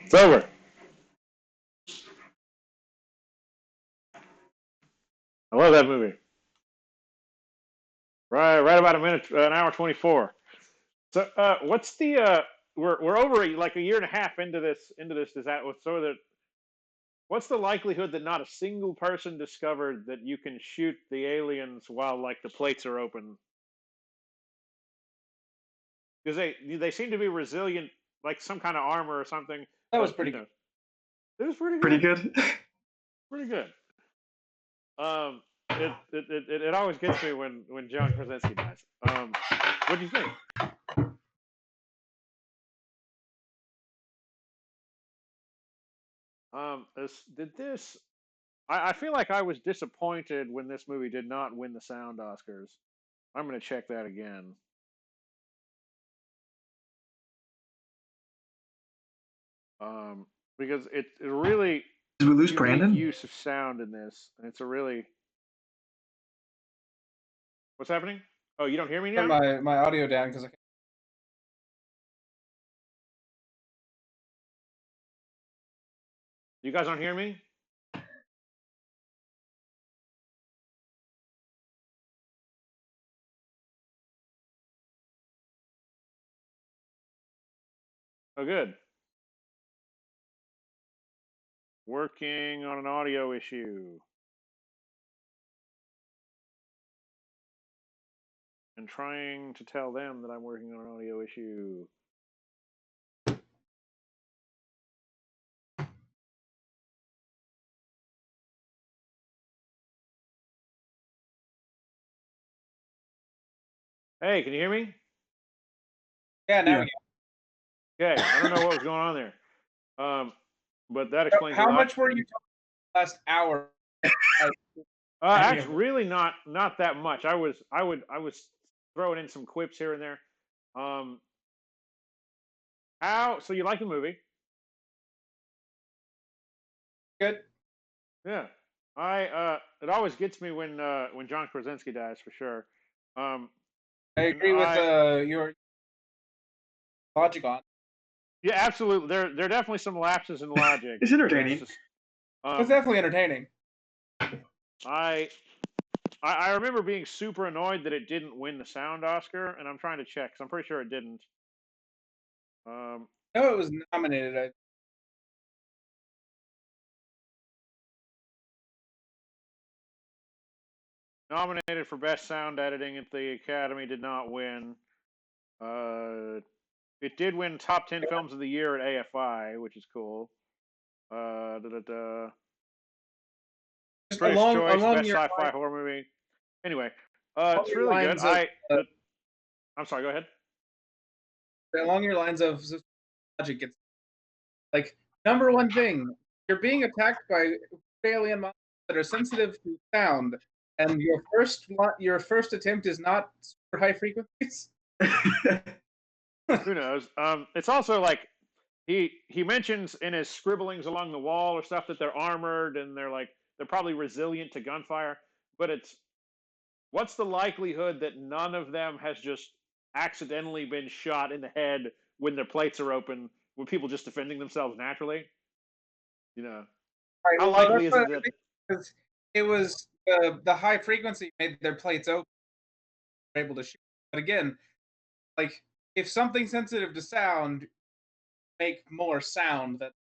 It's over. I love that movie. Right about an hour 24. So, what's the we're over like a year and a half into this Does that so that what's the likelihood that not a single person discovered that you can shoot the aliens while like the plates are open? Because they seem to be resilient, like some kind of armor or something. That was but, pretty you know, good. It was pretty good. Pretty good. Pretty good. It always gets me when John Krasinski dies. What do you think? Did this? I feel like I was disappointed when this movie did not win the Sound Oscars. I'm going to check that again. Because it really Did we lose unique Brandon? use of sound in this, and it's a really. What's happening? Oh, you don't hear me now? Turn my audio down because I can't. You guys don't hear me? Oh, good. Working on an audio issue. And trying to tell them that I'm working on an audio issue. Hey, can you hear me? Yeah, now. Yeah. Okay, I don't know what was going on there. But that explains a How lot. much were you talking last hour? Actually, really not that much. I was throwing in some quips here and there. how? So you like the movie? Good. Yeah. It always gets me when John Krasinski dies for sure. Um, I and agree with your logic on. yeah, absolutely. There are definitely some lapses in logic. It's entertaining. It's just, It's definitely entertaining. I remember being super annoyed that it didn't win the sound Oscar, and I'm trying to check because I'm pretty sure it didn't. No, it was nominated. Nominated for Best Sound Editing at the Academy, did not win. It did win Top 10 Films of the Year at AFI, which is cool. Just British Choice, along Best your Sci-Fi line, Horror Movie. Anyway, along it's your really good. lines of, I'm sorry, go ahead. along your lines of logic, it's like number one thing: you're being attacked by alien monsters that are sensitive to sound, and your first attempt is not super high frequencies. Who knows? It's also like he mentions in his scribblings along the wall or stuff that they're armored and they're probably resilient to gunfire. But it's what's the likelihood that none of them has just accidentally been shot in the head when their plates are open, with people just defending themselves naturally? You know, Right, how well, likely is that's it what I that? think, 'cause it was the high frequency made their plates open, able to shoot. But again, like if something sensitive to sound make more sound, that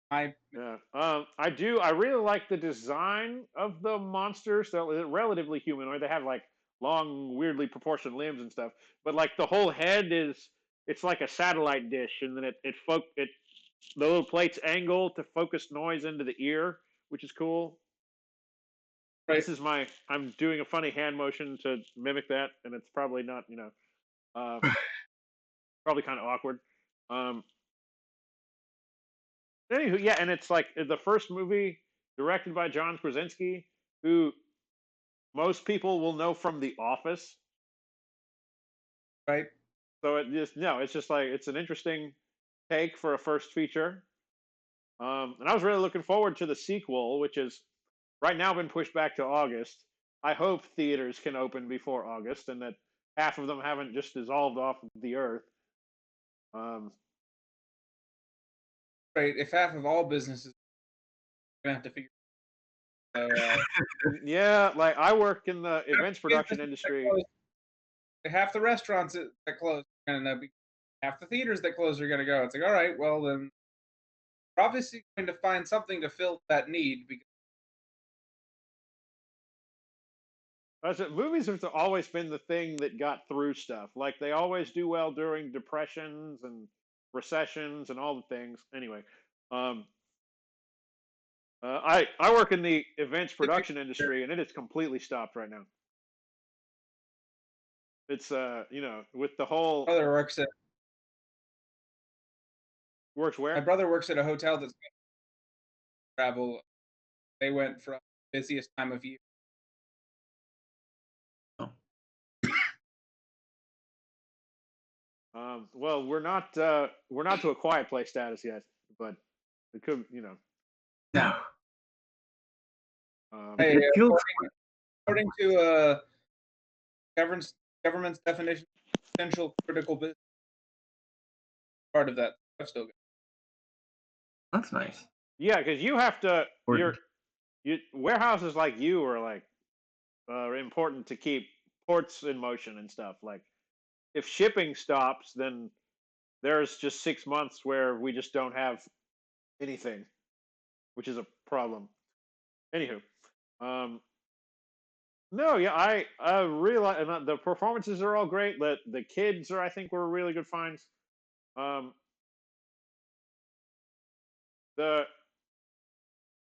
I Yeah. I really like the design of the monsters. They're relatively humanoid. They have like long, weirdly proportioned limbs and stuff. But like the whole head it's like a satellite dish, and then the little plates angle to focus noise into the ear, which is cool. right. I'm doing a funny hand motion to mimic that, and it's probably not, probably kind of awkward. Um, Anywho, yeah, and it's like the first movie directed by John Krasinski, who most people will know from The Office. Right. So it's just like it's an interesting take for a first feature. And I was really looking forward to the sequel, which is right now been pushed back to August. I hope theaters can open before August, and that half of them haven't just dissolved off of the earth. Um, Right. If half of all businesses, you're gonna have to figure. yeah, like I work in the events production Businesses that industry. close, half the restaurants that close are gonna be, half the theaters that close are gonna go. It's like, all right, well then, we're obviously going to find something to fill that need because Movies have always been the thing that got through stuff. Like they always do well during depressions and recessions and all the things. Anyway, um, I work in the events production industry, and it is completely stopped right now. It's with the whole brother works at works my where. brother works at a hotel that's travel. They went from busiest time of year. Well, we're not to a quiet place status yet, but it could, No. Hey, It feels according to government's government's definition, essential critical business, part of that. I've still got. that's nice. yeah, because you have to. Important. Warehouses like you are like important to keep ports in motion and stuff. Like if shipping stops, then there's just 6 months where we just don't have anything, which is a problem. Anywho, no, yeah, I really like, and the performances are all great. The kids I think were really good finds. Um, the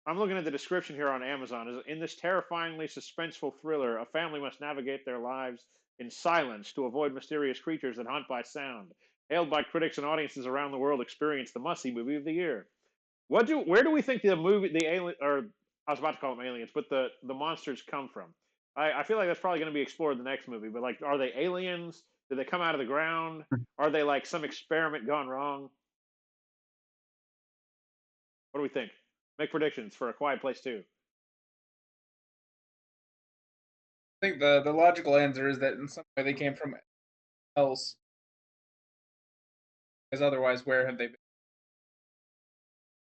I'm looking at the description here on Amazon. In this terrifyingly suspenseful thriller, a family must navigate their lives in silence to avoid mysterious creatures that hunt by sound. Hailed by critics and audiences around the world, experience the must-see movie of the year. Where do we think the alien, or I was about to call them aliens, but the monsters come from? I feel like that's probably going to be explored in the next movie. But like, are they aliens Do they come out of the ground? Are they like some experiment gone wrong? What do we think? Make predictions for A Quiet Place 2. I think the logical answer is that in some way they came from else, because otherwise, where have they been?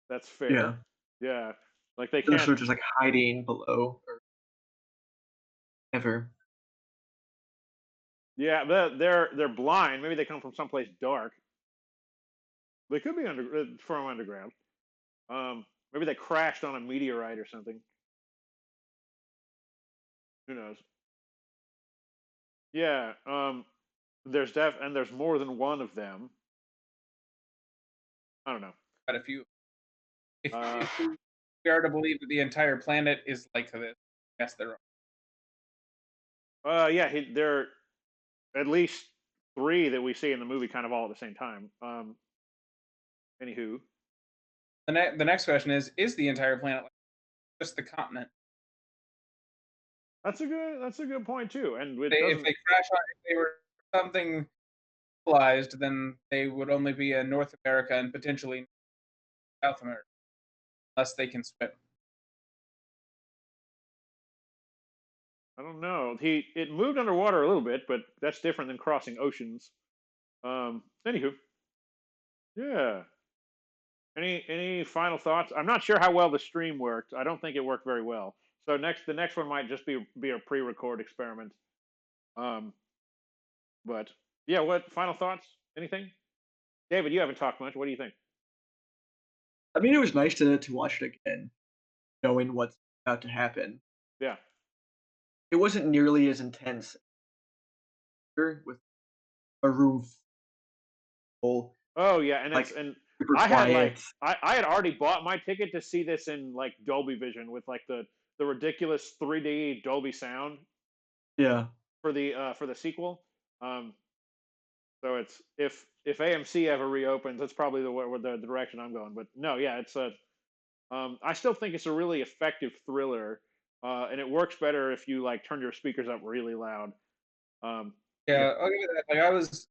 That's fair. Yeah. Yeah. Like they They're can't. sort of just like hiding below or ever. Yeah, they're blind. Maybe they come from someplace dark. They could be from underground. Maybe they crashed on a meteorite or something. Who knows? Yeah. There's more than one of them. I don't know. Quite a few. If, Uh, if we are to believe that the entire planet is like this, yes, there are. Yeah, there are at least 3 that we see in the movie, kind of all at the same time. Anywho, The next question is the entire planet like just the continent? that's a good point too. And it If doesn't. they crash on, if they were something civilized, then they would only be in North America and potentially South America, unless they can swim. I don't know. It moved underwater a little bit, but that's different than crossing oceans. Anywho, yeah. Any final thoughts? I'm not sure how well the stream worked. I don't think it worked very well. So the next one might just be a pre-record experiment. Um, but yeah, what final thoughts? Anything? David, you haven't talked much. What do you think? I mean, it was nice to watch it again, knowing what's about to happen. Yeah. It wasn't nearly as intense with a room full, Oh yeah, and like super I had quiet. I had already bought my ticket to see this in like Dolby Vision with like the ridiculous 3D Dolby sound Yeah. for the sequel. Um, so it's if AMC ever reopens, that's probably the direction I'm going. But no, yeah, it's a I still think it's a really effective thriller, and it works better if you like turn your speakers up really loud. Um, Yeah, I'll give you that. Like I was,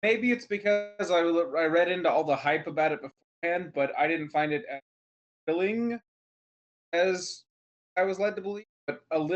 maybe it's because I read into all the hype about it beforehand, but I didn't find it as thrilling as I was led to believe. But a little